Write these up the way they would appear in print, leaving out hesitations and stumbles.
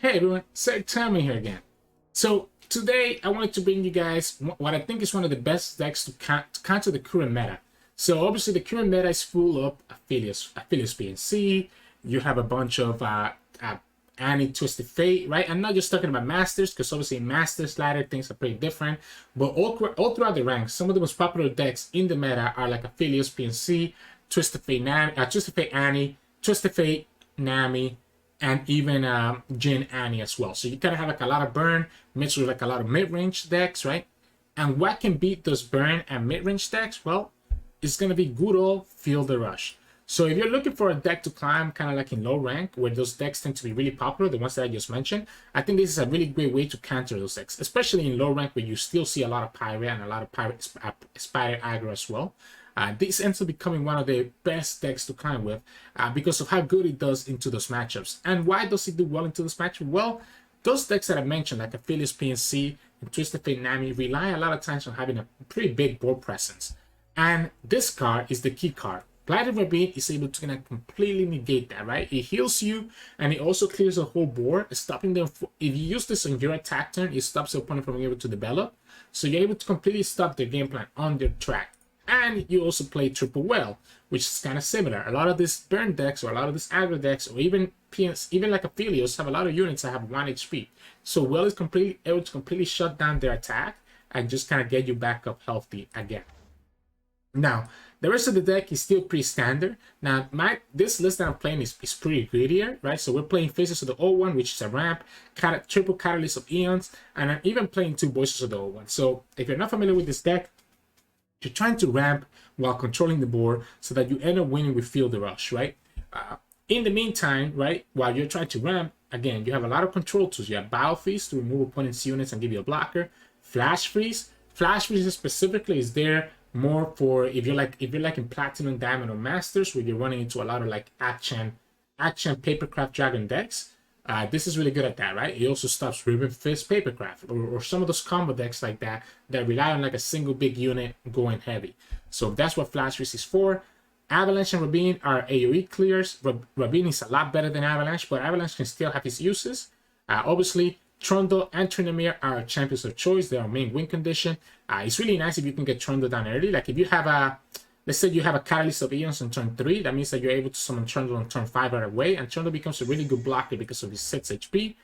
Hey everyone, Sirturmund here again. So today I wanted to bring you guys what I think is one of the best decks to counter the current meta. So obviously the current meta is full of Aphelios P&Z. You have a bunch of Nami Twisted Fate, right? I'm not just talking about Masters, because obviously in Masters ladder things are pretty different. But all throughout the ranks, some of the most popular decks in the meta are like Aphelios P&Z, Twisted Fate Annie, Twisted Fate Nami, and even Jin Annie as well. So you kind of have like a lot of burn mixed with like a lot of mid-range decks, right? And what can beat those burn and mid-range decks? Well, it's going to be good old Feel the Rush. So if you're looking for a deck to climb kind of like in low rank, where those decks tend to be really popular, the ones that I just mentioned, I think this is a really great way to counter those decks, especially in low rank where you still see a lot of Pirate and a lot of Pirate Spider aggro as well. This ends up becoming one of the best decks to climb with because of how good it does into those matchups. And why does it do well into this matchup? Well, those decks that I mentioned, like Aphelios P&Z and Twisted Fate Nami, rely a lot of times on having a pretty big board presence. And this card is the key card. Blighted Ravine is able to kind of completely negate that, right? It heals you, and it also clears the whole board, stopping them. If you use this on your attack turn, it stops the opponent from being able to develop. So you're able to completely stop their game plan on their track. And you also play Triple Well, which is kind of similar. A lot of these burn decks, or a lot of these aggro decks, or even like Aphelios, have a lot of units that have 1 HP. So Well is able to completely shut down their attack and just kind of get you back up healthy again. Now, the rest of the deck is still pretty standard. Now, this list that I'm playing is pretty greedier, right? So we're playing Faces of the Old One, which is a ramp, triple Catalyst of Eons, and I'm even playing 2 Voices of the Old One. So if you're not familiar with this deck, you're trying to ramp while controlling the board so that you end up winning with Feel the Rush, right? In the meantime, right, while you're trying to ramp, again, you have a lot of control tools. You have Battle Freeze to remove opponent's units and give you a blocker. Flash Freeze. Flash Freeze specifically is there more for if you're like in Platinum, Diamond, or Masters, where you're running into a lot of like Akshan Papercraft Dragon decks. This is really good at that, right? It also stops Ribbon Fist Papercraft or some of those combo decks like that rely on like a single big unit going heavy. So that's what Flash Freeze is for. Avalanche and Ravine are AoE clears. Ravine is a lot better than Avalanche, but Avalanche can still have its uses. Obviously, Trundle and Tryndamere are champions of choice. They are main win condition. It's really nice if you can get Trundle down early. Like if you have let's say you have a Catalyst of Eons on turn 3, that means that you're able to summon Trundle on turn 5 right away, and Trundle becomes a really good blocker because of his 6 HP.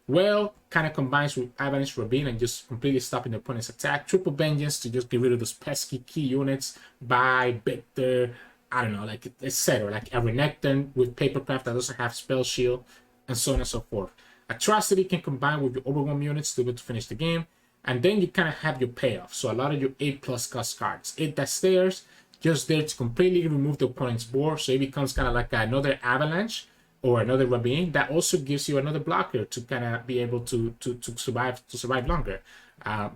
Well, kind of combines with Avalanche Ravine and just completely stopping the opponent's attack. Triple Vengeance to just get rid of those pesky key units by Victor, I don't know, like etc. Like a Renekton with Papercraft that doesn't have Spell Shield, and so on and so forth. Atrocity can combine with your Overwhelm units to be able to finish the game. And then you kind of have your payoff. So a lot of your 8+ cost cards. 8 that stairs, just there to completely remove the opponent's board. So it becomes kind of like another Avalanche or another Ravine. That also gives you another blocker to kind of be able to survive longer.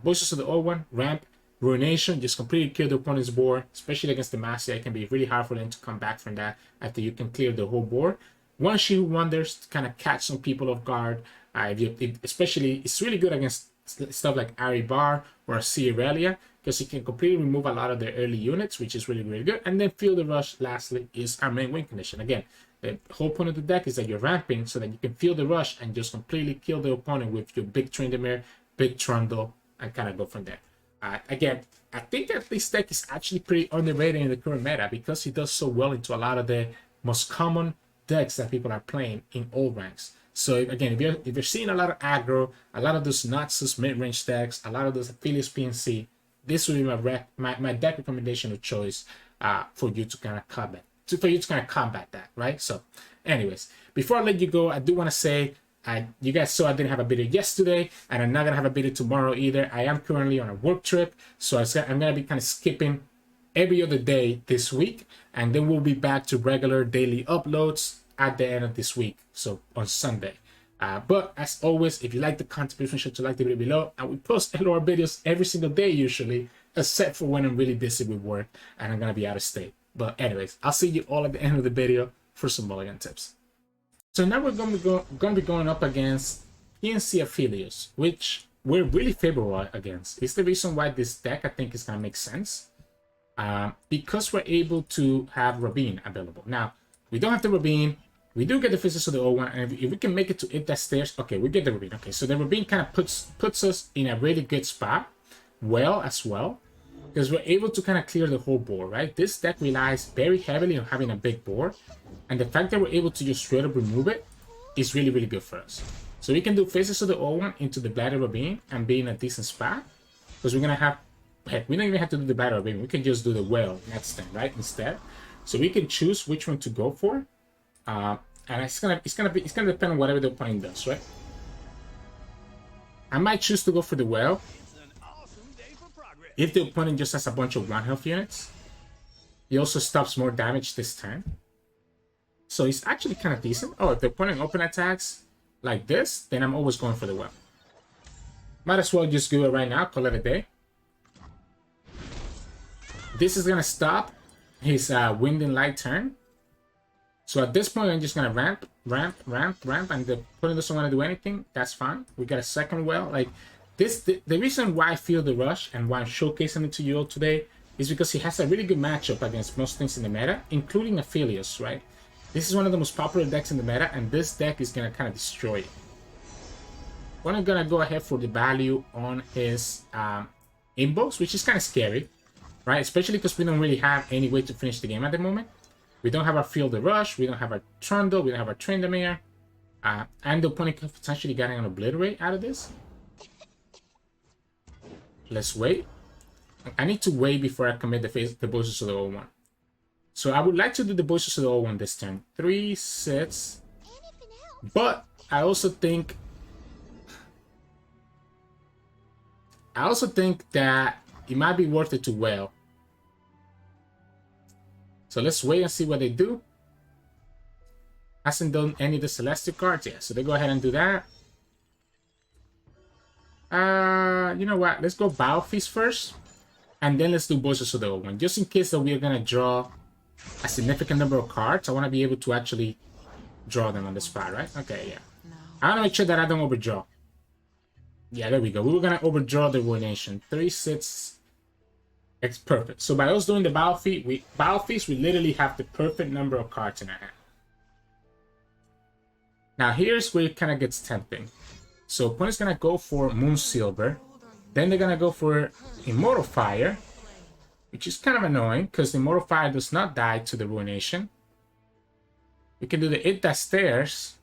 Voices of the Old One, Ramp, Ruination, just completely kill the opponent's board, especially against the Master. It can be really hard for them to come back from that after you can clear the whole board. One Shield Wonders to kind of catch some people off guard. Especially, it's really good against stuff like Ahri Bar or Azir Irelia, because you can completely remove a lot of their early units, which is really, really good. And then Feel the Rush, lastly, is our main win condition. Again, the whole point of the deck is that you're ramping so that you can feel the rush and just completely kill the opponent with your big Tryndamere, big Trundle, and kind of go from there. Again, I think that this deck is actually pretty underrated in the current meta because it does so well into a lot of the most common decks that people are playing in all ranks. So again, if you're seeing a lot of aggro, a lot of those Noxus mid-range decks, a lot of those Aphelios P&Z, this would be my deck recommendation of choice for you to kind of combat that, right? So anyways, before I let you go, I do want to say you guys saw I didn't have a video yesterday, and I'm not gonna have a video tomorrow either. I am currently on a work trip, so I'm gonna be kind of skipping every other day this week, and then we'll be back to regular daily uploads at the end of this week, so on Sunday. But as always, if you like the content, please make sure to like the video below. And we post LOR videos every single day usually, except for when I'm really busy with work and I'm gonna be out of state. But anyways, I'll see you all at the end of the video for some mulligan tips. So now we're gonna be going up against P&Z Aphelios, which we're really favorable against. It's the reason why this deck I think is gonna make sense. Because we're able to have Ravine available. Now, we don't have the Ravine, We do get the Physics of the O1, and if we can make it to hit that stairs, okay, we get the Ravine. Okay, so the Ravine kind of puts us in a really good spot, as well, because we're able to kind of clear the whole board, right? This deck relies very heavily on having a big board, and the fact that we're able to just straight up remove it is really, really good for us. So we can do Physics of the O1 into the Bladder Ravine and be in a decent spot, because we're going to have, heck, we don't even have to do the Bladder Ravine, we can just do the Well next time, right, instead. So we can choose which one to go for. And it's gonna depend on whatever the opponent does, right? I might choose to go for the Well if the opponent just has a bunch of 1 health units. He also stops more damage this turn, so it's actually kind of decent. Oh, if the opponent open attacks like this, then I'm always going for the Well. Might as well just do it right now, call it a day. This is gonna stop his Wind and Light turn. So at this point, I'm just gonna ramp, and the opponent doesn't want to do anything. That's fine. We got a second Well. Like this, the reason why I feel the rush and why I'm showcasing it to you all today is because he has a really good matchup against most things in the meta, including Aphelios, right? This is one of the most popular decks in the meta, and this deck is gonna kind of destroy it. I'm gonna go ahead for the value on his inbox, which is kind of scary, right? Especially because we don't really have any way to finish the game at the moment. We don't have our Field of Rush, we don't have our Trundle, we don't have our Tryndamere, and the opponent could potentially get an Obliterate out of this. Let's wait. I need to wait before I commit the Voices of the O1. So I would like to do the Voices of the O1 this turn. 3 sets. But I also think that it might be worth it to Well. So let's wait and see what they do. Hasn't done any of the Celestial cards yet, so they go ahead and do that. You know what? Let's go Battle Feast first, and then let's do Voices of the O1. Just in case that we're gonna draw a significant number of cards, I want to be able to actually draw them on the spot, right? Okay, yeah. I want to make sure that I don't overdraw. Yeah, there we go. We were gonna overdraw the Ruination. 3, 6. It's perfect. So by us doing the Battle Feast, we literally have the perfect number of cards in our hand. Now here's where it kind of gets tempting. So opponent's gonna go for Moonsilver, then they're gonna go for Immortal Fire, which is kind of annoying because the Immortal Fire does not die to the Ruination. We can do the Hit That Stairs,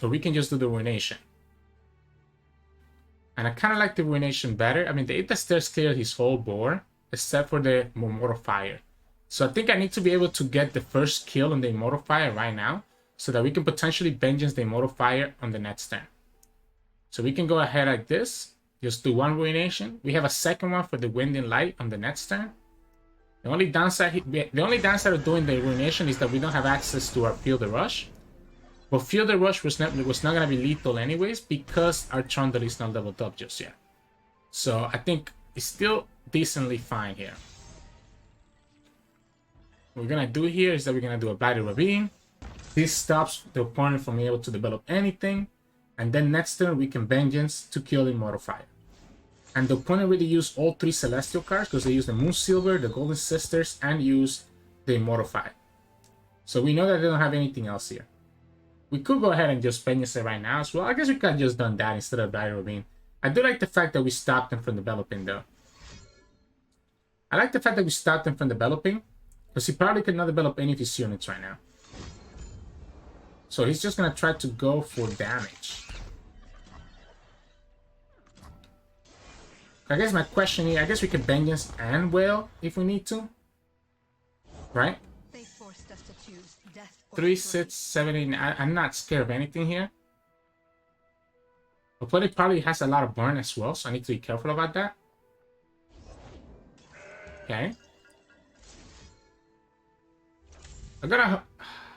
or we can just do the Ruination. And I kind of like the Ruination better. I mean, the Hit That Stairs cleared his whole board, except for the Immortal Fire. So I think I need to be able to get the first kill on the Immortal Fire right now, so that we can potentially Vengeance the Immortal Fire on the next turn. So we can go ahead like this, just do 1 Ruination. We have a second one for the Wind and Light on the next turn. The only downside of doing the Ruination is that we don't have access to our Field of Rush. But Field of Rush was not going to be lethal anyways, because our Trundle is not leveled up just yet. So I think it's still decently fine here. What we're gonna do here is that we're gonna do a Bladder Ravine. This stops the opponent from being able to develop anything, and then next turn we can Vengeance to kill the Immortal Fire. And the opponent really used all 3 Celestial cards because they used the Moonsilver, the Golden Sisters, and used the Immortal Fire. So we know that they don't have anything else here. We could go ahead and just Vengeance it right now as well. I guess we could have just done that instead of Bladder Ravine. I do like the fact that we stopped them from developing though. I like the fact that we stopped him from developing, because he probably could not develop any of his units right now. So he's just going to try to go for damage. I guess my question here, I guess we can Vengeance and Wail if we need to. Right? 3, 6, 7, 8, 9. I'm not scared of anything here. Opponent probably has a lot of burn as well, so I need to be careful about that. Okay.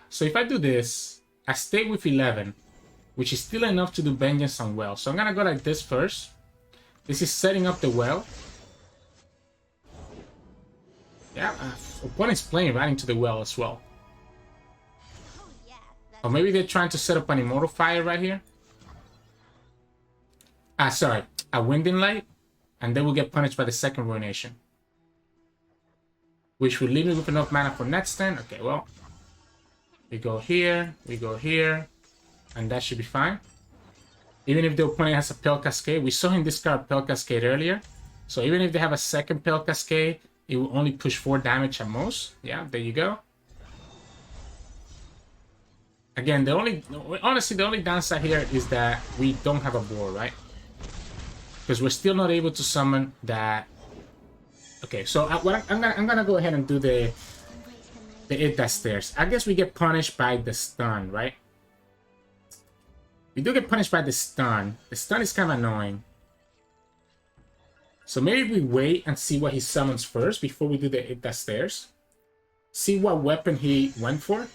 So if I do this, I stay with 11, which is still enough to do Vengeance on Well. So I'm gonna go like this first. This is setting up the Well. Yeah, opponent's playing right into the Well as well. Or maybe they're trying to set up an Immortal Fire right here. Sorry, a Wind and Light, and they will get punished by the second Ruination, which will leave me with enough mana for next turn. Okay, well, We go here, we go here, and that should be fine. Even if the opponent has a Pale Cascade, we saw him discard a Pale Cascade earlier. So even if they have a second Pale Cascade, it will only push 4 damage at most. Yeah, there you go. Again, honestly, the only downside here is that we don't have a board, right? Because we're still not able to summon that. Okay, so I'm gonna go ahead and do the It That Stairs. I guess we get punished by the stun, right? We do get punished by the stun. The stun is kind of annoying. So maybe we wait and see what he summons first before we do the It That Stairs. See what weapon he went for.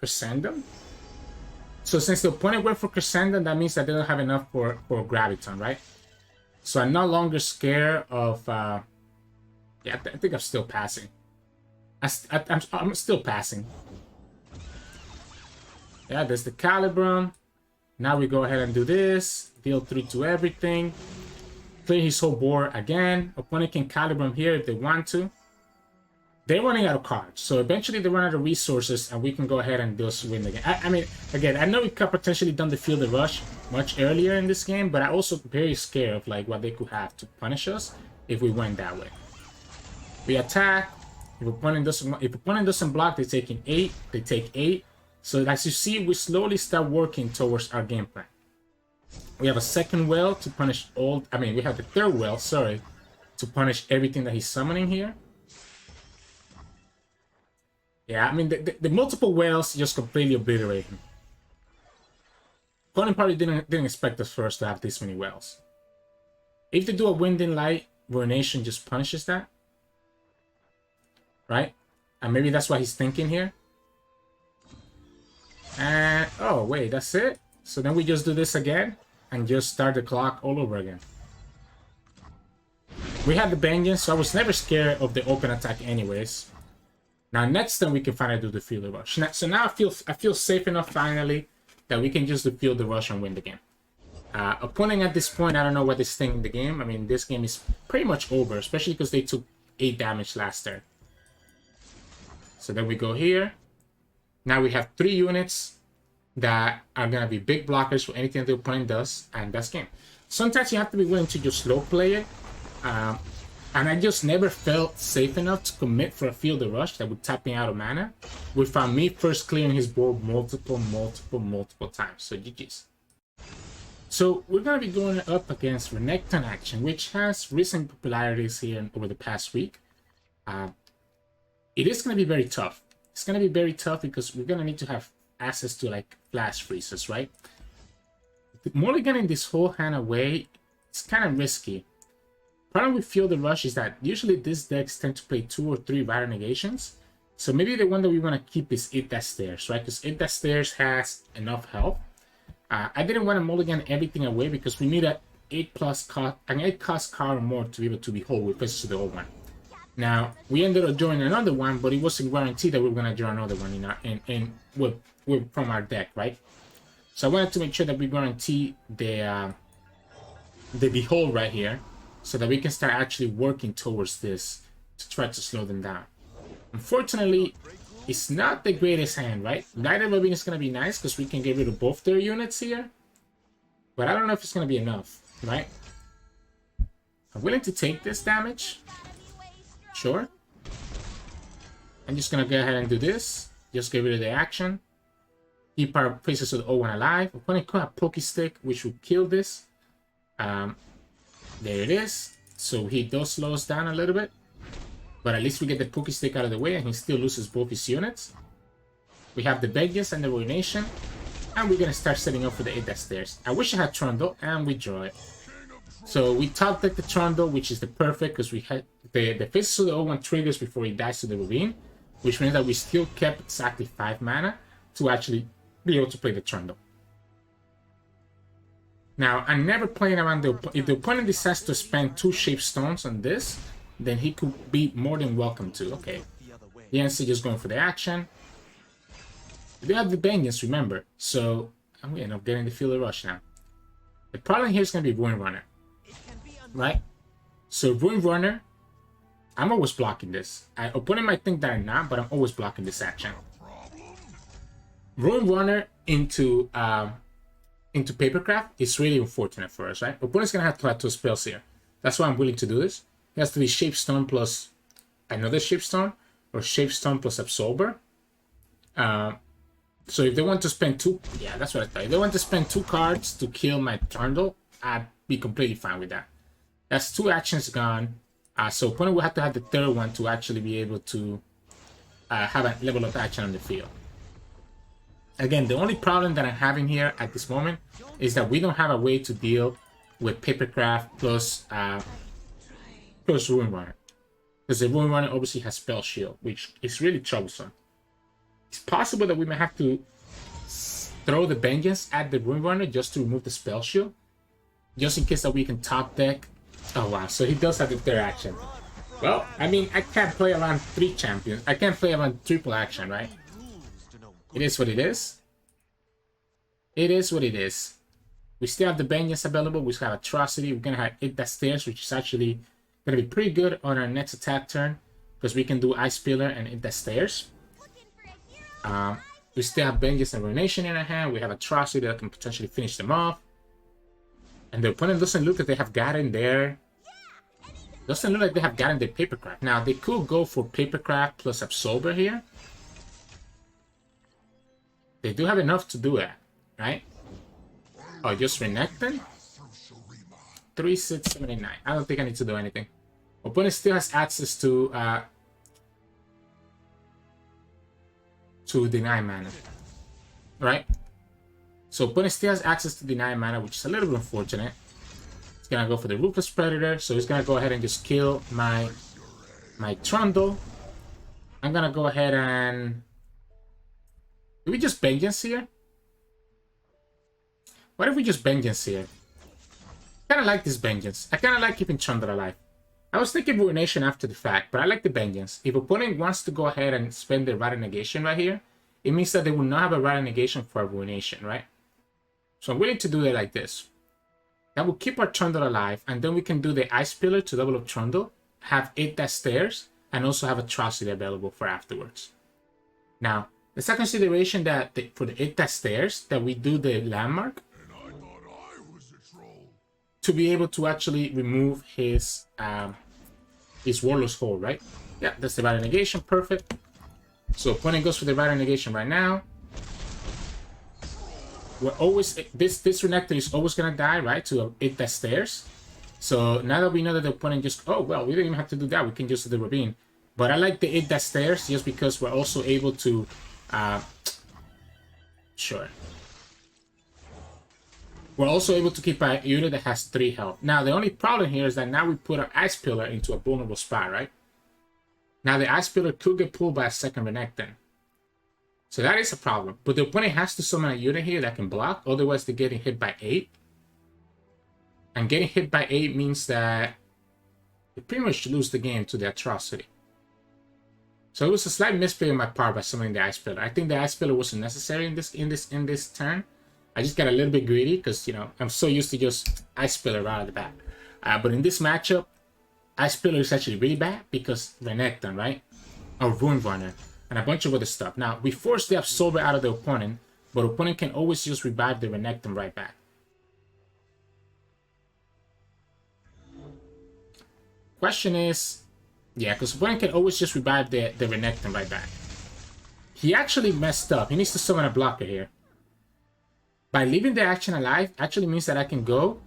Crescendum. So since the opponent went for Crescendum, that means that they don't have enough for Graviton, right? So I'm no longer scared of... yeah, I think I'm still passing. I'm still passing. Yeah, there's the Calibrum. Now we go ahead and do this. Deal 3 to everything. Clear his whole board again. Opponent can Calibrum here if they want to. They're running out of cards, so eventually they run out of resources, and we can go ahead and just win the game. I mean, again, I know we could potentially done the Field of Rush much earlier in this game, but I also very scared of like what they could have to punish us if we went that way. We attack. If opponent doesn't block, they're taking 8. They take 8. So as you see, we slowly start working towards our game plan. We have a second well to punish all. I mean, we have the third well, sorry, to punish everything that he's summoning here. Yeah, I mean, the multiple whales just completely obliterate him. Opponent probably didn't expect us first to have this many whales. If they do a Wind and Light, Ruination just punishes that. Right? And maybe that's what he's thinking here. And, oh, wait, that's it? So then we just do this again and just start the clock all over again. We had the Vengeance, so I was never scared of the open attack anyways. Now next time we can finally do the Field of Rush. So now I feel safe enough finally that we can just do Field of Rush and win the game. Opponent at this point, I don't know what is thinking in the game. I mean, this game is pretty much over, especially because they took 8 damage last turn. So then we go here. Now we have 3 units that are going to be big blockers for anything that the opponent does, and that's game. Sometimes you have to be willing to just slow play it. And I just never felt safe enough to commit for a Field of Rush that would tap me out of mana without me first clearing his board multiple times. So GG's. So we're going to be going up against Renekton Akshan, which has recent popularities here over the past week. It is going to be very tough. It's going to be very tough because we're going to need to have access to like flash freezes, right? Mulliganing this whole hand away, it's kind of risky. Problem with Field of Rush is that usually these decks tend to play 2 or 3 Vital Negations. So maybe the one that we want to keep is It That Stairs, right? Because It That Stairs has enough health. I didn't want to mulligan everything away because we need an 8 cost card or more to be able to be whole with Faces to the old one. Now, we ended up drawing another one, but it wasn't guaranteed that we were going to draw another one from our deck, right? So I wanted to make sure that we guarantee the Behold right here, so that we can start actually working towards this to try to slow them down. Unfortunately, it's not the greatest hand, right? Light Ravine is going to be nice because we can get rid of both their units here. But I don't know if it's going to be enough, right? I'm willing to take this damage. Sure. I'm just going to go ahead and do this. Just get rid of the action. Keep our Faces of the old one alive. Opponent could have Poke Stick, which would kill this. There it is. So he does slow us down a little bit. But at least we get the Poke Stick out of the way and he still loses both his units. We have the Vengeance and the Ruination. And we're going to start setting up for the 8 That Stairs. I wish I had Trundle and we draw it. So we top deck the Trundle, which is the perfect because we had the Faces of the old one triggers before he dies to the Ravine. Which means that we still kept exactly 5 mana to actually be able to play the Trundle. Now, I'm never playing around if the opponent decides to spend 2 Shape Stones on this, then he could be more than welcome to. Okay, the NC just going for the action. They have the Vengeance, remember, so I'm going to end up getting the Field of Rush now. The problem here is going to be Ruin Runner, right? So Ruin Runner, I'm always blocking this. Opponent might think that I'm not, but I'm always blocking this action. Ruin Runner into Papercraft is really unfortunate for us, right? Opponent's gonna have to have two spells here. That's why I'm willing to do this. It has to be Shapestone plus another Shapestone, or Shapestone plus Absorber. So if they want to spend two, yeah, that's what I thought. If they want to spend 2 cards to kill my Trundle, I'd be completely fine with that. That's 2 actions gone. So opponent will have to have the third one to actually be able to have a level of action on the field. Again, the only problem that I'm having here at this moment is that we don't have a way to deal with Papercraft plus Ruin Runner. Because the Ruin Runner obviously has Spell Shield, which is really troublesome. It's possible that we may have to throw the Vengeance at the Ruin Runner just to remove the Spell Shield. Just in case that we can top deck. Oh wow, so he does have the third action. Well, I mean, I can't play around 3 champions. I can't play around triple action, right? It is what it is. It is what it is. We still have the Vengeance available. We still have Atrocity. We're going to have Hit That Stairs, which is actually going to be pretty good on our next attack turn. Because we can do Ice Pillar and Hit That Stairs. We still have Vengeance and Ruination in our hand. We have Atrocity that can potentially finish them off. And the opponent doesn't look like they have gotten their... Doesn't look like they have gotten their Papercraft. Now, they could go for Papercraft plus Absorber here. They do have enough to do that, right? Oh, just Renekton? 3, 6, 7, 8, 9. I don't think I need to do anything. Opponent still has access to deny mana, right? So opponent still has access to deny mana, which is a little bit unfortunate. He's gonna go for the Ruthless Predator, so he's gonna go ahead and just kill my Trundle. I'm gonna go ahead and... Do we just Vengeance here? What if we just Vengeance here? I kinda like this Vengeance. I kinda like keeping Trundle alive. I was thinking Ruination after the fact, but I like the Vengeance. If opponent wants to go ahead and spend the Radiant Negation right here, it means that they will not have a Radiant Negation for a Ruination, right? So I'm willing to do it like this. That will keep our Trundle alive, and then we can do the Ice Pillar to double up Trundle, have Hit That Stairs, and also have Atrocity available for afterwards. Now, let's have consideration that for the Hit That Stairs, that we do the Landmark to be able to actually remove his Warlord's Hold, right? Yeah, that's the Radiant Negation, perfect. So opponent goes for the Radiant Negation right now. We're always this Renekton is always gonna die, right? To Hit That Stairs. So now that we know that the opponent just we don't even have to do that. We can just do the Ravine. But I like the Hit That Stairs just because we're also able to sure. We're also able to keep a unit that has 3 health. Now the only problem here is that now we put our Ice Pillar into a vulnerable spot, right? Now the Ice Pillar could get pulled by a second Renekton. So that is a problem. But the opponent has to summon a unit here that can block, otherwise they're getting hit by 8. And getting hit by 8 means that they pretty much lose the game to the Atrocity. So it was a slight misplay on my part by summoning the Ice Pillar. I think the Ice Pillar wasn't necessary in this turn. I just got a little bit greedy because, you know, I'm so used to just Ice Pillar right out of the bat. But in this matchup, Ice Pillar is actually really bad because Renekton, right? Or Ruin Runner. And a bunch of other stuff. Now, we force the Absorber out of the opponent, but opponent can always just revive the Renekton right back. Question is, yeah, because opponent can always just revive the Renekton right back. He actually messed up. He needs to summon a blocker here. By leaving the action alive, actually means that I can go...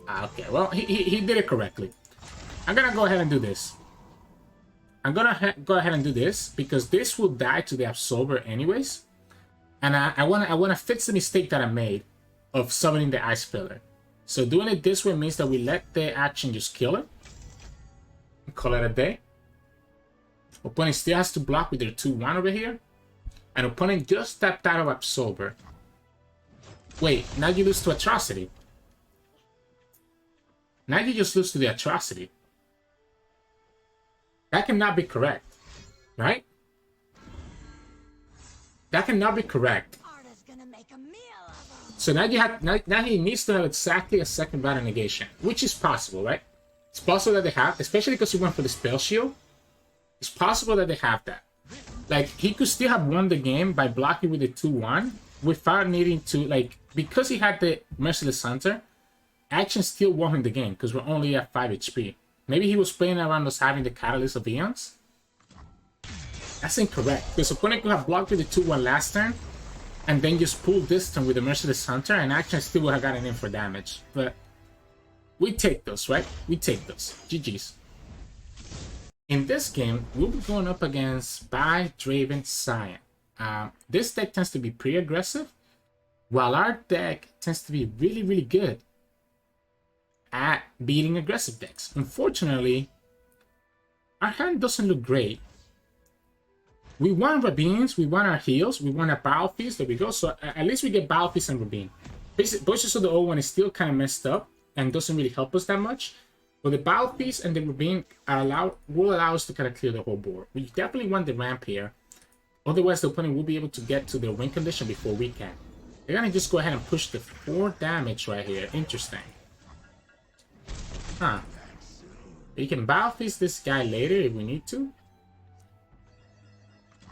okay, well, he did it correctly. I'm gonna go ahead and do this. I'm gonna go ahead and do this because this will die to the Absorber anyways, and I wanna fix the mistake that I made of summoning the Ice Pillar. So doing it this way means that we let the action just kill it, and call it a day. Opponent still has to block with their 2/1 over here, and opponent just tapped out of Absorber. Wait, now you lose to Atrocity. Now you just lose to the Atrocity. That cannot be correct, right? That cannot be correct. So now you have now he needs to have exactly a second Radiant Negation, which is possible, right? It's possible that they have, especially because he went for the Spell Shield. It's possible that they have that. Like, he could still have won the game by blocking with the 2-1 without needing to, like, because he had the Merciless Hunter, Akshan still won him the game because we're only at 5 HP. Maybe he was playing around us having the Catalyst of Eons. That's incorrect, because opponent could have blocked with the 2-1 last turn, and then just pull this turn with the Merciless Hunter, and Akshan still would have gotten in for damage. But we take those, right? We take those. GG's. In this game, we'll be going up against by Draven Sion. This deck tends to be pretty aggressive, while our deck tends to be really, really good at beating aggressive decks. Unfortunately, our hand doesn't look great. We want Rabines, we want our heals, we want our Battle Feast, there we go. So at least we get Battle Feast and Rabine. Voices of the Old One is still kind of messed up and doesn't really help us that much. But the Battle Feast and the Rabine will allow us to kind of clear the whole board. We definitely want the ramp here. Otherwise, the opponent will be able to get to their win condition before we can. They're going to just go ahead and push the 4 damage right here. Interesting. Huh. We can Battle Feast this guy later if we need to.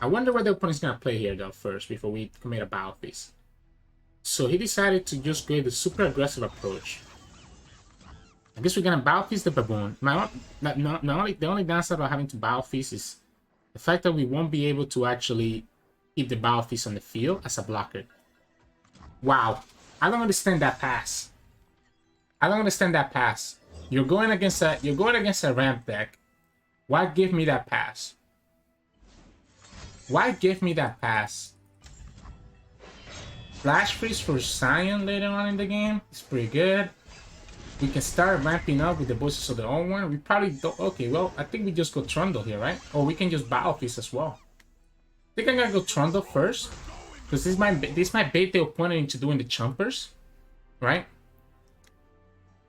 I wonder what the opponent's going to play here, though, first, before we commit a Battle Feast. So he decided to just go the super aggressive approach. I guess we're going to Battle Feast the Baboon. The only downside about having to Battle Feast is the fact that we won't be able to actually keep the Battle Feast on the field as a blocker. Wow. I don't understand that pass. I don't understand that pass. You're going against a ramp deck. Why give me that pass? Why give me that pass? Flash Freeze for Sion later on in the game. It's pretty good. We can start ramping up with the Voices of the Old One. We probably don't. Okay, well, I think we just go Trundle here, right? Or we can just Battle Feast as well. I think I'm gonna go Trundle first, because this might bait the opponent into doing the Chumpers, right?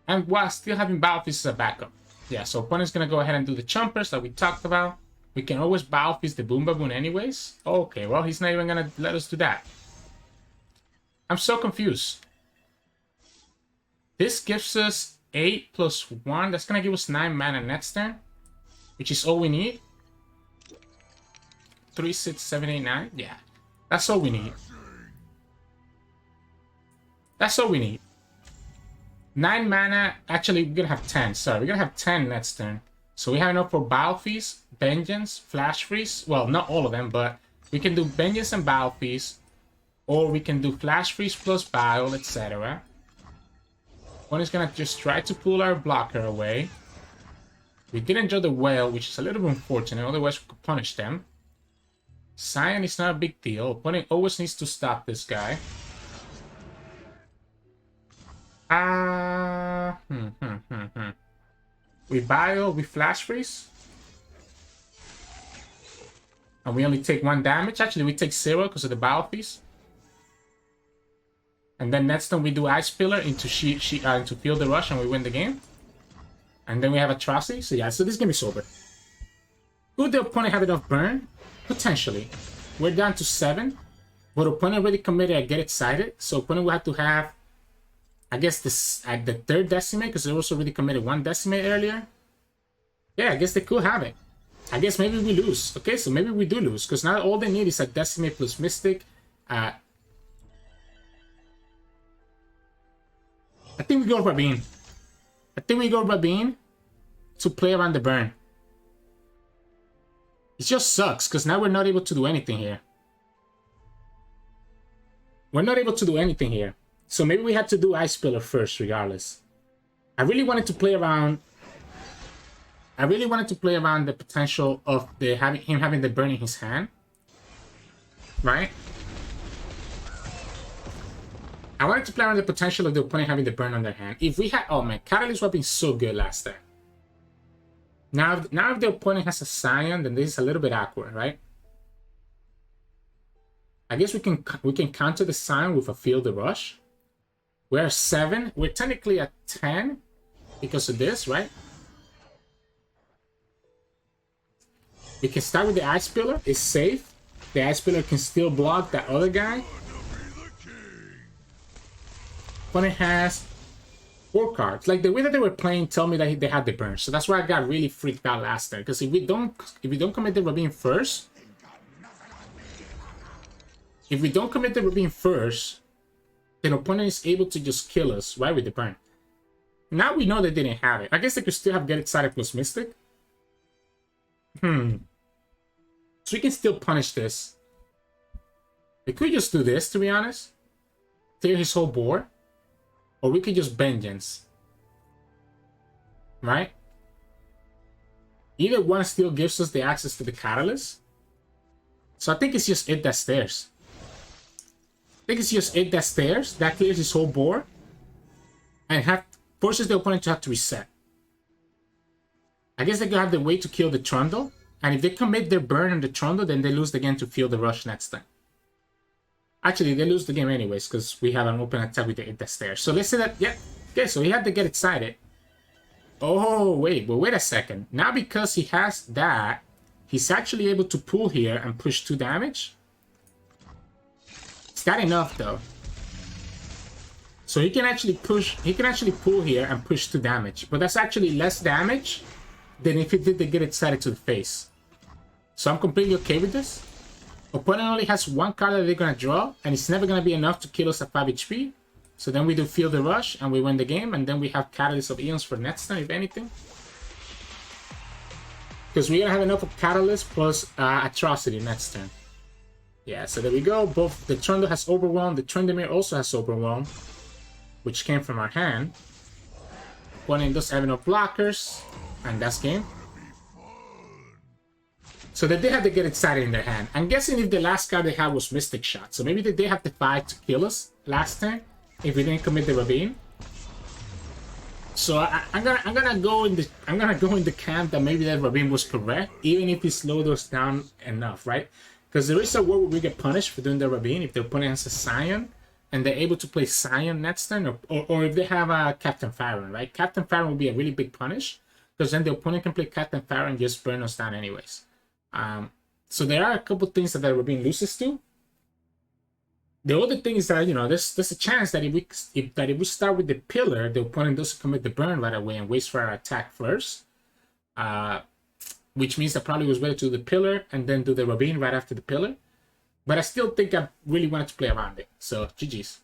And while still having Battle Feast as a backup. Yeah, so opponent's gonna go ahead and do the Chumpers that we talked about. We can always Battle Feast the Boom Baboon anyways. Okay, well, he's not even gonna let us do that. I'm so confused. This gives us 8 plus 1. That's gonna give us 9 mana next turn, which is all we need. 3, 6, 7, 8, 9. Yeah, that's all we need. That's all we need. 9 mana. Actually, we're gonna have 10. Sorry, we're gonna have 10 next turn. So we have enough for Battle Feast, Vengeance, Flash Freeze. Well, not all of them, but we can do Vengeance and Battle Feast, or we can do Flash Freeze plus Battle, etc. One is gonna just try to pull our blocker away. We didn't draw the Whale, which is a little bit unfortunate, otherwise we could punish them. Sion is not a big deal. Opponent always needs to stop this guy. We Bio, we Flash Freeze. And we only take 1 damage. Actually, we take 0 because of the Battle Feast. And then next time we do Ice Pillar into into Field the Rush and we win the game. And then we have Atrocity. So yeah, so this game is over. Could the opponent have enough burn? Potentially. We're down to 7. But opponent already committed a Get Excited. So opponent will have to have, I guess, this at the 3rd Decimate, because they also already committed 1 Decimate earlier. Yeah, I guess they could have it. I guess maybe we lose. Okay, so maybe we do lose, because now all they need is a Decimate plus Mystic. I think we go Rabine. I think we go Rabine to play around the burn. It just sucks, because now we're not able to do anything here. We're not able to do anything here. So maybe we had to do Ice Pillar first, regardless. I really wanted to play around the potential of him having the burn in his hand. Right? I wanted to play around the potential of the opponent having the burn on their hand. If we had... Oh man, Catalyst would have been so good last time. Now if the opponent has a Sion, then this is a little bit awkward, right? I guess we can counter the Sion with a Field the Rush. We're 7. We're technically at 10 because of this, right? We can start with the Ice Pillar. It's safe. The Ice Pillar can still block that other guy. Opponent has 4 cards. Like the way that they were playing tell me that they had the burn. So that's why I got really freaked out last time. Because if we don't commit the Rabine first, If we don't commit the Ravine first, then opponent is able to just kill us right with the burn. Now we know they didn't have it. I guess they could still have Get Excited plus Mystic. So we can still punish this. We could just do this, to be honest. Clear his whole board. Or we could just Vengeance. Right? Either one still gives us the access to the Catalyst. So I think it's just it that stairs. That clears his whole board. And forces the opponent to have to reset. I guess they could have the way to kill the Trundle. And if they commit their burn on the Trundle, then they lose the game to feel the rush next time. Actually, they lose the game anyways, because we have an open attack with the stairs. So let's say that, yeah. Okay, so he had to Get Excited. Oh, wait a second. Now because he has that, he's actually able to pull here and push 2 damage. Is that enough, though? So he can actually pull here and push 2 damage. But that's actually less damage than if he did the Get Excited to the face. So I'm completely okay with this. Opponent only has 1 card that they're gonna draw, and it's never gonna be enough to kill us at 5 HP. So then we do Feel the Rush, and we win the game, and then we have Catalyst of Eons for next time, if anything. Because we're gonna have enough of Catalyst plus Atrocity next turn. Yeah, so there we go. Both the Trundle has Overwhelm, the Tryndamere also has Overwhelm, which came from our hand. Opponent does have enough blockers, and that's game. So they did have to Get Excited in their hand. I'm guessing if the last card they had was Mystic Shot. So maybe they did have to fight to kill us last turn if we didn't commit the Ravine. So I'm gonna go in the camp that maybe that Ravine was correct, even if he slowed us down enough, right? Because there is a world where we get punished for doing the Ravine if the opponent has a Scion and they're able to play Scion next turn, or if they have a Captain Farron, right? Captain Farron will be a really big punish, because then the opponent can play Captain Farron and just burn us down anyways. So there are a couple things that the Ravine loses to. The other thing is that, you know, there's a chance that if we start with the pillar, the opponent doesn't commit the burn right away and waits for our attack first. Which means that probably was better to do the pillar and then do the Ravine right after the pillar. But I still think I really wanted to play around it. So GG's.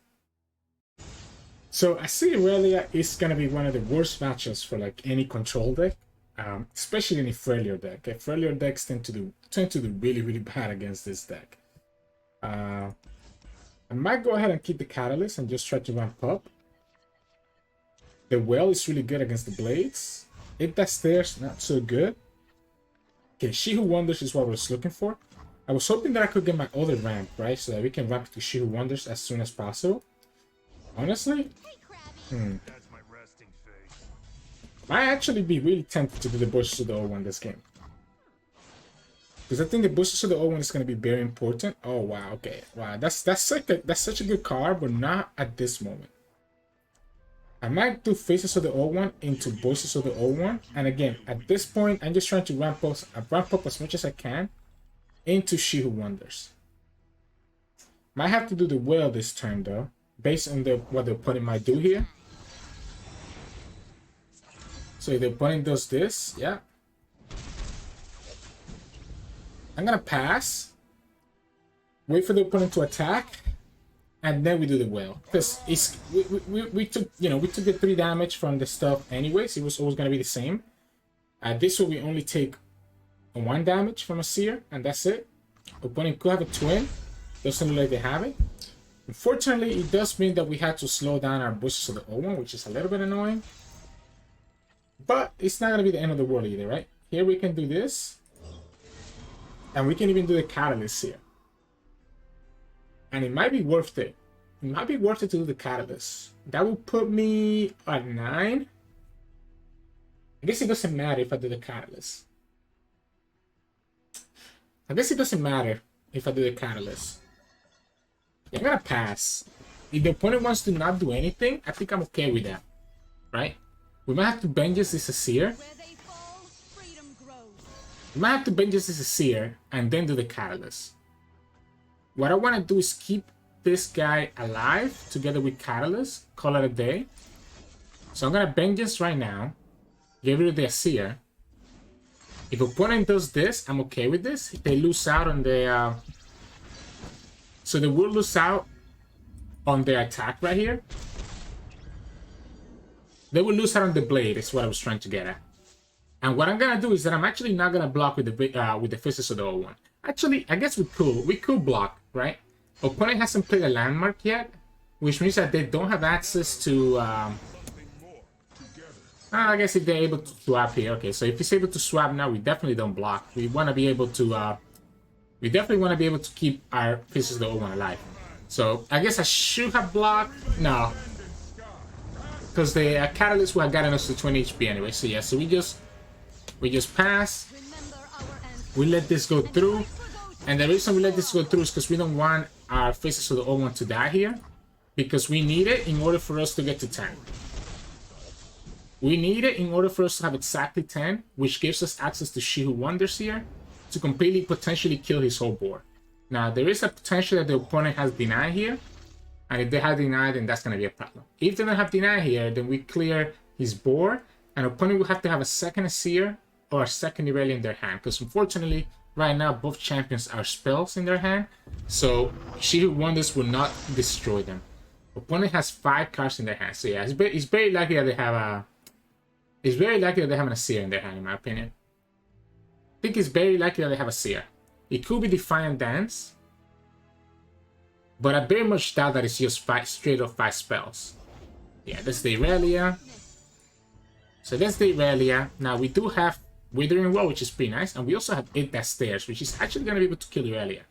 So Azir Irelia is gonna be one of the worst matchups for like any control deck. Especially in a Aphelios deck. Aphelios decks tend to do really bad against this deck. I might go ahead and keep the Catalyst and just try to ramp up. The Well is really good against the Blades. If that Stairs, not so good. Okay, She Who Wonders is what I was looking for. I was hoping that I could get my other ramp, right? So that we can ramp to She Who Wonders as soon as possible. Honestly? Might actually be really tempted to do the Bushes of the O1 this game. Because I think the Bushes of the O1 is going to be very important. Oh, wow, okay. Wow, that's such a good card, but not at this moment. I might do Faces of the O1 into Bushes of the O1. And again, at this point, I'm just trying to ramp up as much as I can into She Who Wonders. Might have to do the Whale this turn, though, based on what the opponent might do here. So if the opponent does this, yeah. I'm gonna pass. Wait for the opponent to attack. And then we do the Whale. Because we took the 3 damage from the stuff anyways. It was always gonna be the same. This way we only take 1 damage from a Seer, and that's it. Opponent could have a twin. Doesn't look like they have it. Unfortunately, it does mean that we had to slow down our Bushes of the O1, which is a little bit annoying. But it's not going to be the end of the world either, right? Here we can do this. And we can even do the Catalyst here. And it might be worth it. It might be worth it to do the Catalyst. That will put me at 9. I guess it doesn't matter if I do the Catalyst. I guess it doesn't matter if I do the Catalyst. Yeah, I'm going to pass. If the opponent wants to not do anything, I think I'm okay with that. Right? We might have to Vengeance this Azir. We might have to Vengeance this Azir and then do the Catalyst. What I want to do is keep this guy alive together with Catalyst. Call it a day. So I'm going to Vengeance right now. Get rid of the Azir. If opponent does this, I'm okay with this. If they lose out on the... So they will lose out on their attack right here. They will lose out on the blade, is what I was trying to get at. And what I'm gonna do is that I'm actually not gonna block with the Physics of the old one. Actually, I guess we could block, right? Opponent hasn't played a landmark yet, which means that they don't have access to. I guess if they're able to swap here, okay. So if he's able to swap now, we definitely don't block. We want to be able to. We definitely want to be able to keep our Physics of the old one alive. So I guess I should have blocked. No, because the Catalyst would have gotten us to 20 HP anyway. So yeah, so we just pass. We let this go through. And the reason we let this go through is because we don't want our Physics of the old one to die here. Because we need it in order for us to get to 10. We need it in order for us to have exactly 10, which gives us access to She Who Wonders here to completely potentially kill his whole board. Now, there is a potential that the opponent has denied here. And if they have denied, then that's going to be a problem. If they don't have denied here, then we clear his board. And opponent will have to have a second Azir or a second Irelia in their hand. Because unfortunately, right now, both champions are spells in their hand. So, She Who Wonders will not destroy them. Opponent has 5 cards in their hand. So yeah, it's very likely that they have a... It's very likely that they have an Azir in their hand, in my opinion. I think it's very likely that they have a Azir. It could be Defiant Dance. But I very much doubt that it's just straight up 5 spells. Yeah, that's the Irelia. So that's the Irelia. Now we do have Withering Well, which is pretty nice. And we also have It That Stares, which is actually going to be able to kill Irelia.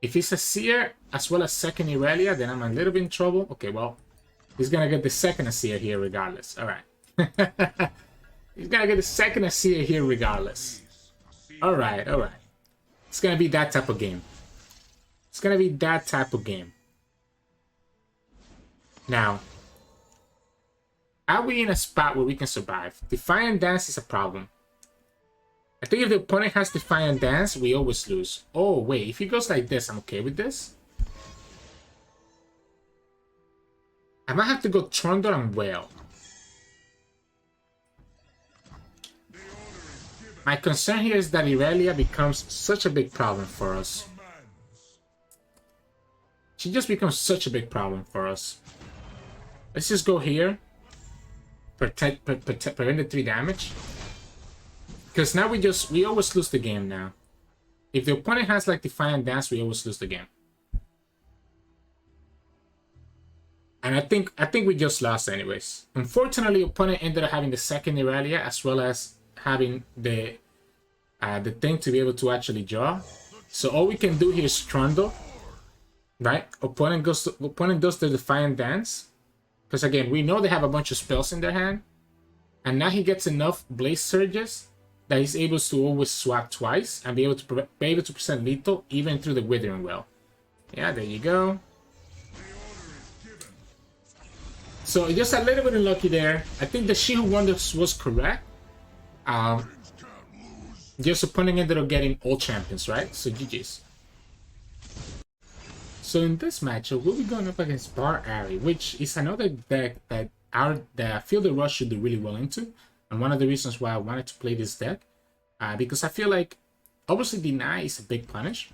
If it's a Seer as well as second Irelia, then I'm a little bit in trouble. Okay, well, he's going to get the second Seer here regardless. Alright. He's going to get the second Seer here regardless. Alright, alright. It's going to be that type of game. It's going to be that type of game. Now, are we in a spot where we can survive? Defiant Dance is a problem. I think if the opponent has Defiant Dance, we always lose. Oh, wait. If he goes like this, I'm okay with this. I might have to go Trundle and Whale. My concern here is that Irelia becomes such a big problem for us. She just becomes such a big problem for us. Let's just go here. Prevent the 3 damage. Because now we always lose the game now. If the opponent has like Defiant Dance, we always lose the game. And I think we just lost anyways. Unfortunately, opponent ended up having the second Irelia as well as having the thing to be able to actually draw. So all we can do here is Trundle. Right? Opponent does the Defiant Dance. Because again, we know they have a bunch of spells in their hand. And now he gets enough Blaze Surges that he's able to always swap twice and be able to present lethal even through the Withering Well. Yeah, there you go. So just a little bit unlucky there. I think the She Who Wonders was correct. Just opponent ended up getting all champions, right? So GG's. So in this matchup, we'll be going up against Bard Ahri, which is another deck that I feel the Rush should do really well into. And one of the reasons why I wanted to play this deck. Because I feel like, obviously Deny is a big punish.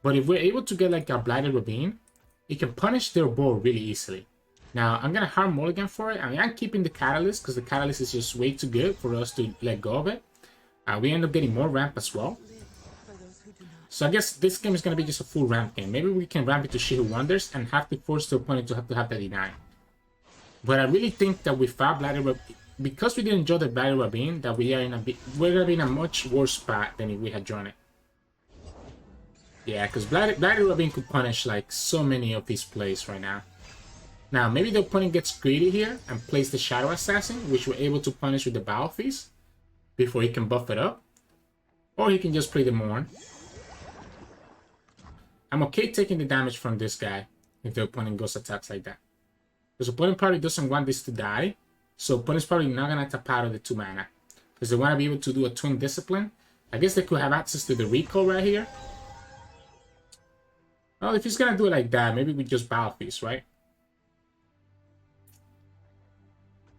But if we're able to get like a Blighted Ravine, it can punish their board really easily. Now, I'm going to hard mulligan for it. I mean, I'm keeping the Catalyst because the Catalyst is just way too good for us to let go of it. We end up getting more ramp as well. So I guess this game is going to be just a full ramp game. Maybe we can ramp it to She Who Wonders and have to force the opponent to have the Deny. But I really think that without Blighted Ravine, because we didn't enjoy the Blighted Ravine, that we're going to be in a much worse spot than if we had drawn it. Yeah, because Blighted Ravine could punish like so many of these plays right now. Now, maybe the opponent gets greedy here and plays the Shadow Assassin, which we're able to punish with the Battle Feast before he can buff it up. Or he can just play the Mourn. I'm okay taking the damage from this guy if the opponent goes attacks like that. Because the opponent probably doesn't want this to die. So opponent's probably not going to tap out of the 2 mana. Because they want to be able to do a Twin Discipline. I guess they could have access to the recall right here. Well, if he's going to do it like that, maybe we just Battle Feast, right?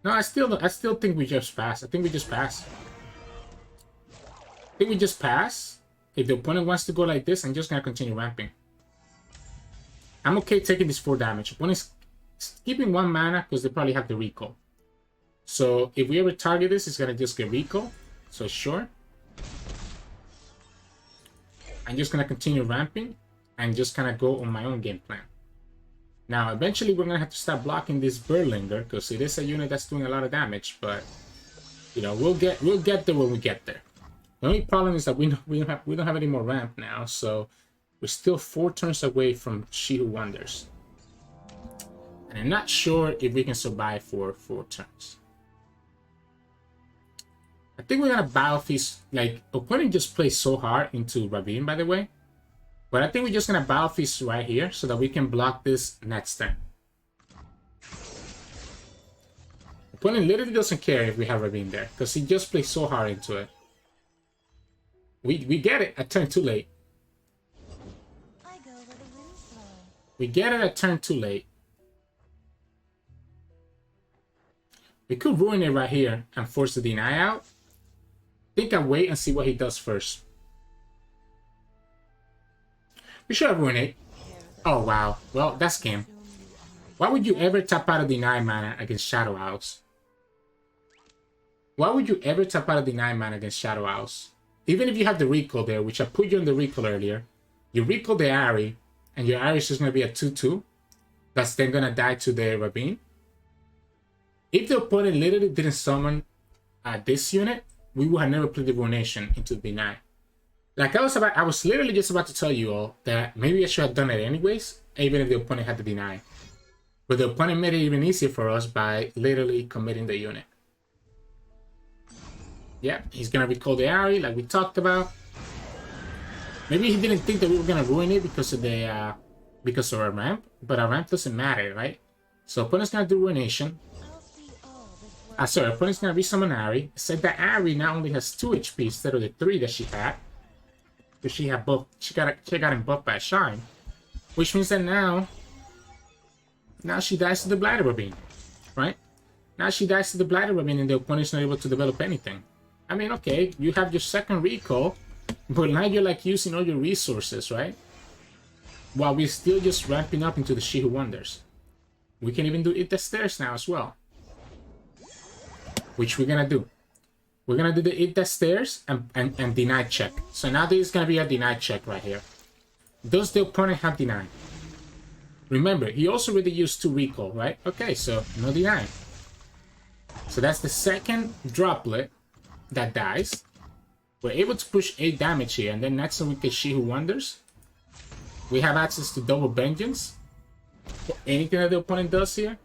No, I still think we just pass. I think we just pass. I think we just pass. If the opponent wants to go like this, I'm just going to continue ramping. I'm okay taking this 4 damage. Opponent's keeping 1 mana because they probably have the recall. So if we ever target this, it's gonna just get recall. So sure. I'm just gonna continue ramping and just kind of go on my own game plan. Now, eventually, we're gonna have to start blocking this Berlinger because it is a unit that's doing a lot of damage. But you know, we'll get there when we get there. The only problem is that we don't have any more ramp now, so we're still 4 turns away from She Who Wonders, and I'm not sure if we can survive for 4 turns. I think we're gonna battle feast. Like, opponent just plays so hard into Ravine, by the way. But I think we're just gonna battle feast right here so that we can block this next turn. Opponent literally doesn't care if we have Ravine there because he just plays so hard into it. We get it at turn too late. We get it at turn too late. We could ruin it right here and force the deny out. I think I'll wait and see what he does first. We should have ruined it. Oh, wow. Well, that's game. Why would you ever tap out a deny mana against Shadow Owls? Why would you ever tap out a deny mana against Shadow Owls? Even if you have the recall there, which I put you on the recall earlier, you recall the Ahri, and your Ahri is just going to be a 2-2. That's then going to die to the Ravine. If the opponent literally didn't summon this unit, we would have never played the Ruination into the deny. Like I was literally just about to tell you all that maybe I should have done it anyways, even if the opponent had the deny. But the opponent made it even easier for us by literally committing the unit. Yeah, he's gonna recall the Ahri like we talked about. Maybe he didn't think that we were gonna ruin it because of our ramp, but our ramp doesn't matter, right? So opponent's gonna do Ruination. Sorry, opponent's gonna resummon Ahri. It said that Ahri now only has 2 HP instead of the 3 that she had. Because she had both, she got him buffed by a Shine. Which means that now she dies to the Blighter Ravine, right? Now she dies to the Blighter Ravine and the opponent's not able to develop anything. I mean, okay, you have your second recall, but now you're like using all your resources, right? While we're still just ramping up into the She Who Wonders. We can even do Eat the Stairs now as well. Which we're gonna do. We're gonna do the Eat the Stairs and deny check. So now this is gonna be a deny check right here. Does the opponent have deny? Remember, he also already used 2 recall, right? Okay, so no deny. So that's the second droplet that dies. We're able to push 8 damage here, and then next time we get She Who Wonders. We have access to double vengeance for anything that the opponent does here.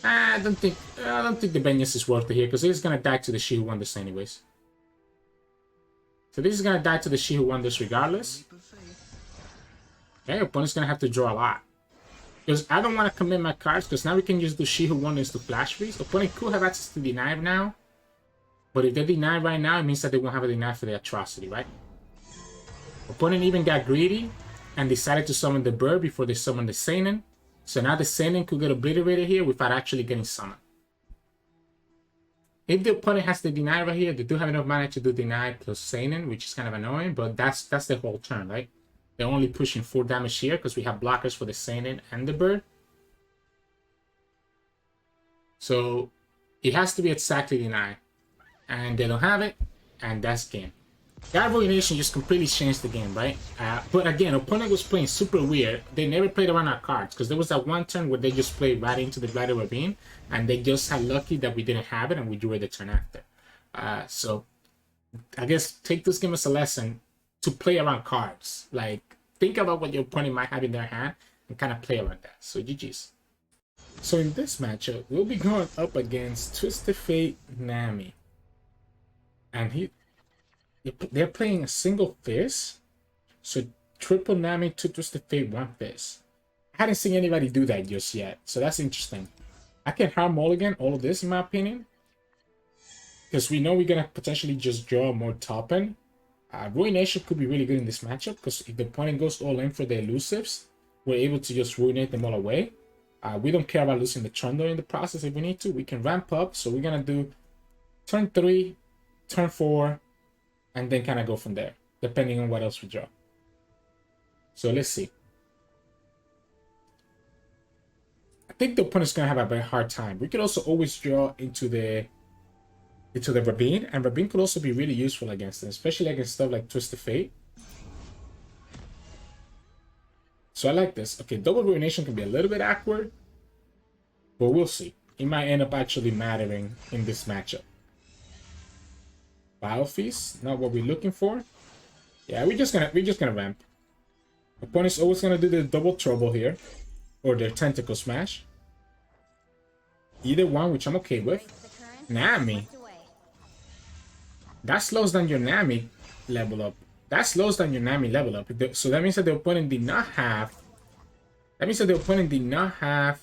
I don't think the vengeance is worth it here because he's gonna die to the She Who Wonders anyways. So this is gonna die to the She Who Wonders regardless. Okay, opponent's gonna have to draw a lot. Because I don't want to commit my cards because now we can just do She Who Wonders to flash freeze. Opponent could have access to deny now. But if they deny right now, it means that they won't have a deny for the atrocity, right? Opponent even got greedy and decided to summon the bird before they summoned the Seinen. So now the Seinen could get obliterated here without actually getting summoned. If the opponent has the deny right here, they do have enough mana to do deny plus Seinen, which is kind of annoying, but that's the whole turn, right? They're only pushing 4 damage here because we have blockers for the Seinen and the bird. So it has to be exactly deny. And they don't have it, and that's game. That Ruination just completely changed the game, right? But again, opponent was playing super weird. They never played around our cards because there was that one turn where they just played right into the Blighter Ravine, and they just had lucky that we didn't have it and we drew it the turn after. So I guess take this game as a lesson to play around cards. Like, think about what your opponent might have in their hand and kind of play around that. So GG's. So in this matchup, we'll be going up against Twisted Fate Nami. And they're playing a single Fizz. So triple Nami, 2 Twisted Fate, 1 Fizz. I hadn't seen anybody do that just yet. So that's interesting. I can hard mulligan all of this in my opinion. Because we know we're going to potentially just draw more top end. Ruination could be really good in this matchup because if the opponent goes all in for the elusives, we're able to just ruinate them all away. We don't care about losing the Trundle in the process if we need to. We can ramp up. So we're going to do turn 3, turn 4, and then kind of go from there, depending on what else we draw. So let's see. I think the opponent's gonna have a very hard time. We could also always draw into the Ravine, and Ravine could also be really useful against them, especially against stuff like Twisted Fate. So I like this. Okay, double Ruination can be a little bit awkward, but we'll see. It might end up actually mattering in this matchup. Biofeast, not what we're looking for. Yeah, we're just gonna ramp. Opponent's always gonna do the double trouble here, or their tentacle smash. Either one, which I'm okay with. Nami. That slows down your Nami level up. That slows down your Nami level up. So that means that the opponent did not have. That means that the opponent did not have.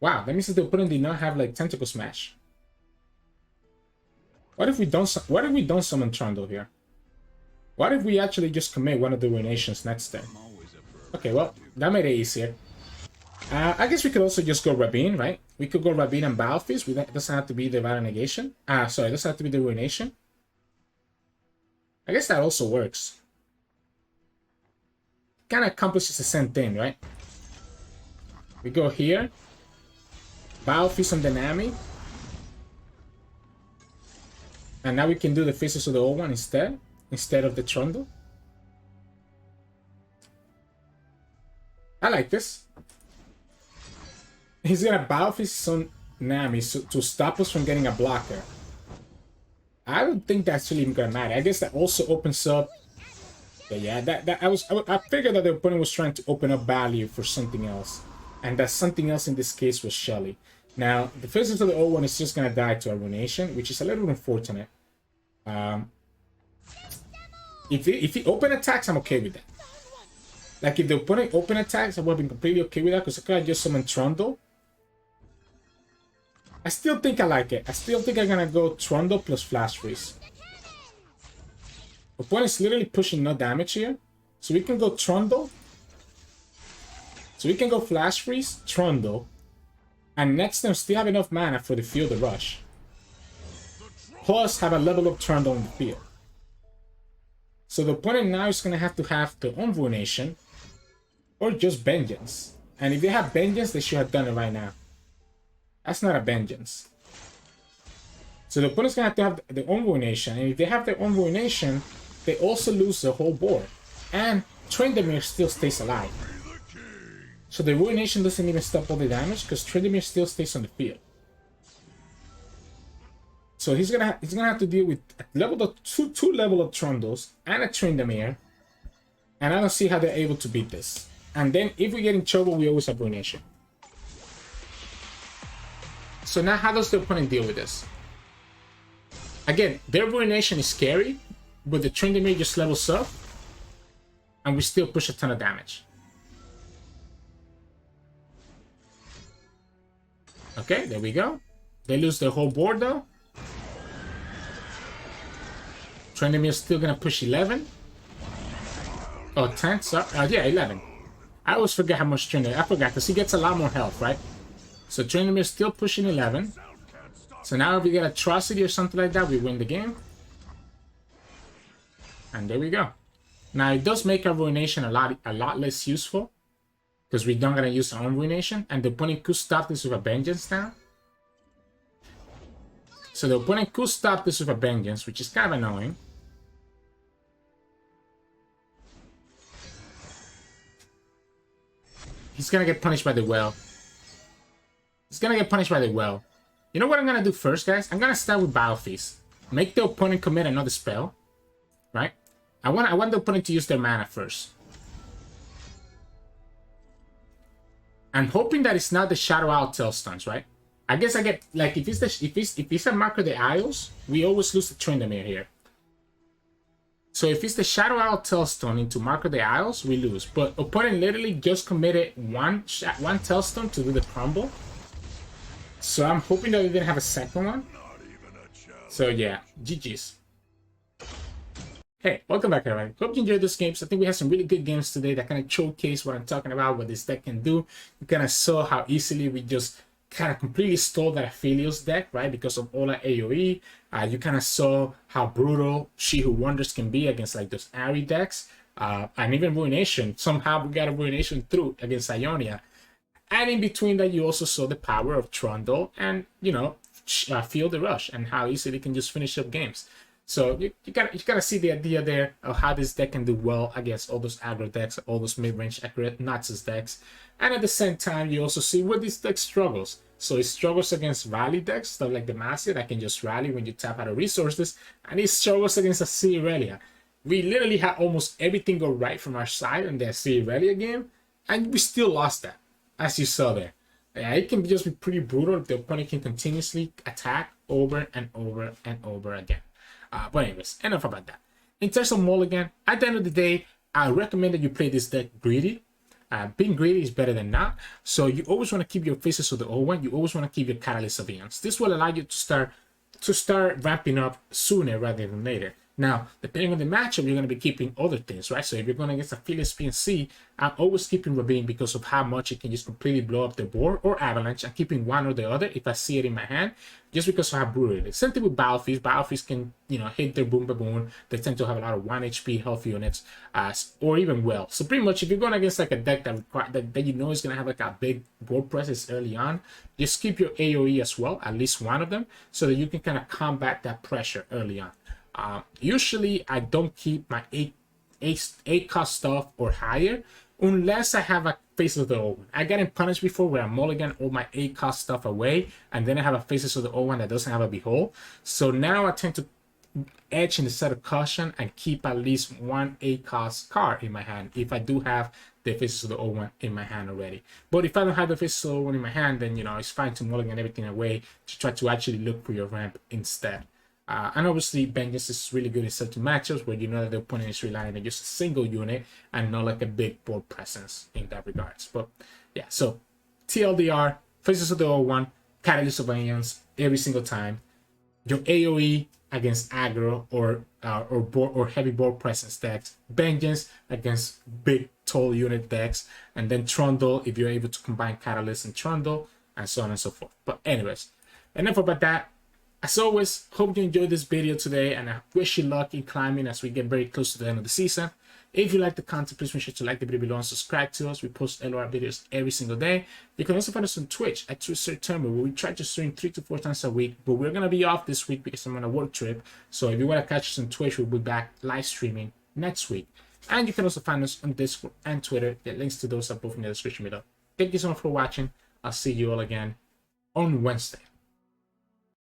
Wow, that means that the opponent did not have like tentacle smash. What if we don't summon Trundle here? What if we actually just commit one of the Ruinations next turn? Okay, well, that made it easier. I guess we could also just go Ravine, right? We could go Ravine and Biofeast. It doesn't have to be the Vital Negation. Sorry, it doesn't have to be the Ruination. I guess that also works. Kind of accomplishes the same thing, right? We go here. Biofeast on the Nami. And now we can do the Faces of the Old One instead of the Trundle. I like this. He's gonna Biofeast on Nami to stop us from getting a blocker. I don't think that's really even gonna matter. I guess that also opens up. Yeah, I figured that the opponent was trying to open up value for something else, and that something else in this case was Shelly. Now the Faces of the Old One is just gonna die to a Ruination, which is a little unfortunate. If he open attacks, I'm okay with that. Like if the opponent open attacks, I would have been completely okay with that because I could have just summoned Trundle. I still think I like it. I still think I'm gonna go Trundle plus Flash Freeze. Opponent's literally pushing no damage here. So we can go Trundle. So we can go Flash Freeze, Trundle. And next time still have enough mana for the Field of Rush. Plus have a level up Trundle in the field. So the opponent now is gonna have to have their own Ruination. Or just Vengeance. And if they have Vengeance, they should have done it right now. That's not a Vengeance. So the opponent's gonna have to have their own Ruination. And if they have their own Ruination, they also lose the whole board. And Tryndamere still stays alive. So the Ruination doesn't even stop all the damage because Tryndamere still stays on the field. So he's gonna have to deal with two level up Trundles and a Tryndamere. And I don't see how they're able to beat this. And then if we get in trouble, we always have Ruination. So now how does the opponent deal with this? Again, their Ruination is scary, but the Tryndamere just levels up, and we still push a ton of damage. Okay, there we go. They lose their whole board though. Trundlemere's still gonna push 11. Oh, 10, sorry. Yeah, 11. I always forget how much Tryndamere. I forgot because he gets a lot more health, right? So Tryndamere's still pushing 11. So now if we get Atrocity or something like that, we win the game. And there we go. Now it does make our Ruination a lot less useful. Because we're not going to use our own Ruination. And the opponent could stop this with a Vengeance now. So the opponent could stop this with a Vengeance, which is kind of annoying. He's going to get punished by the well. He's going to get punished by the well. You know what I'm going to do first, guys? I'm going to start with Biofeast. Make the opponent commit another spell. Right? I want the opponent to use their mana first. I'm hoping that it's not the Shadow Owl Tailstones, right? I guess I get like if it's a Mark of the Isles, we always lose the Tryndamere here. So if it's the Shadow Owl Tailstone into Mark of the Isles, we lose. But opponent literally just committed one Tailstone to do the crumble. So I'm hoping that we didn't have a second one. So yeah, GG's. Hey, welcome back everybody. Hope you enjoyed these games. I think we had some really good games today that kind of showcase what I'm talking about, what this deck can do. We kind of saw how easily we just kind of completely stole that Aphelios deck, right? Because of all that AoE. You kind of saw how brutal She Who Wonders can be against like those Ahri decks. And even Ruination. Somehow we got a Ruination through against Ionia. And in between that, you also saw the power of Trundle and, you know, Feel the Rush and how easily it can just finish up games. So you gotta see the idea there of how this deck can do well against all those aggro decks, all those mid-range accurate Naxos decks. And at the same time, you also see where this deck struggles. So it struggles against rally decks, stuff like the Massive that can just rally when you tap out of resources. And it struggles against Azir Irelia. We literally had almost everything go right from our side in the Azir Irelia game. And we still lost that, as you saw there. Yeah, it can just be pretty brutal if the opponent can continuously attack over and over and over again. But anyways, enough about that. In terms of mulligan, at the end of the day, I recommend that you play this deck greedy. Being greedy is better than not. So you always want to keep your Faces of the Old. You always want to keep your Catalyst of Eons. This will allow you to start ramping up sooner rather than later. Now, depending on the matchup, you're going to be keeping other things, right? So if you're going against Aphelios P&Z, I'm always keeping Ravine because of how much it can just completely blow up the board, or Avalanche. I'm keeping one or the other if I see it in my hand, just because of how brutal it is. Same thing with Battlefields. Battlefields can, you know, hit their boom, boom. They tend to have a lot of 1 HP health units, or even well. So pretty much, if you're going against like a deck that you know is going to have like a big board presence early on, just keep your AoE as well, at least one of them, so that you can kind of combat that pressure early on. Usually I don't keep my 8 cost stuff or higher unless I have a Faces of the Old One. I got punished before where I mulligan all my 8 cost stuff away, and then I have a Faces of the Old One that doesn't have a Behold. So now I tend to edge in the set of caution and keep at least one 8 cost card in my hand if I do have the Faces of the Old One in my hand already. But if I don't have the Faces of the Old One in my hand, then, you know, it's fine to mulligan everything away to try to actually look for your ramp instead. And obviously, Vengeance is really good in certain matchups where you know that the opponent is relying on just a single unit and not like a big board presence in that regards. But yeah, so TLDR, Faces of the Old One, Catalyst of Eons every single time. Your AoE against aggro or heavy board presence decks. Vengeance against big tall unit decks. And then Trundle if you're able to combine Catalyst and Trundle, and so on and so forth. But anyways, enough about that. As always, hope you enjoyed this video today, and I wish you luck in climbing as we get very close to the end of the season. If you like the content, please make sure to like the video below and subscribe to us. We post LOR videos every single day. You can also find us on Twitch at Sirturmund, where we try to stream 3 to 4 times a week, but we're going to be off this week because I'm on a work trip. So if you want to catch us on Twitch, we'll be back live streaming next week. And you can also find us on Discord and Twitter. The links to those are both in the description below. Thank you so much for watching. I'll see you all again on Wednesday.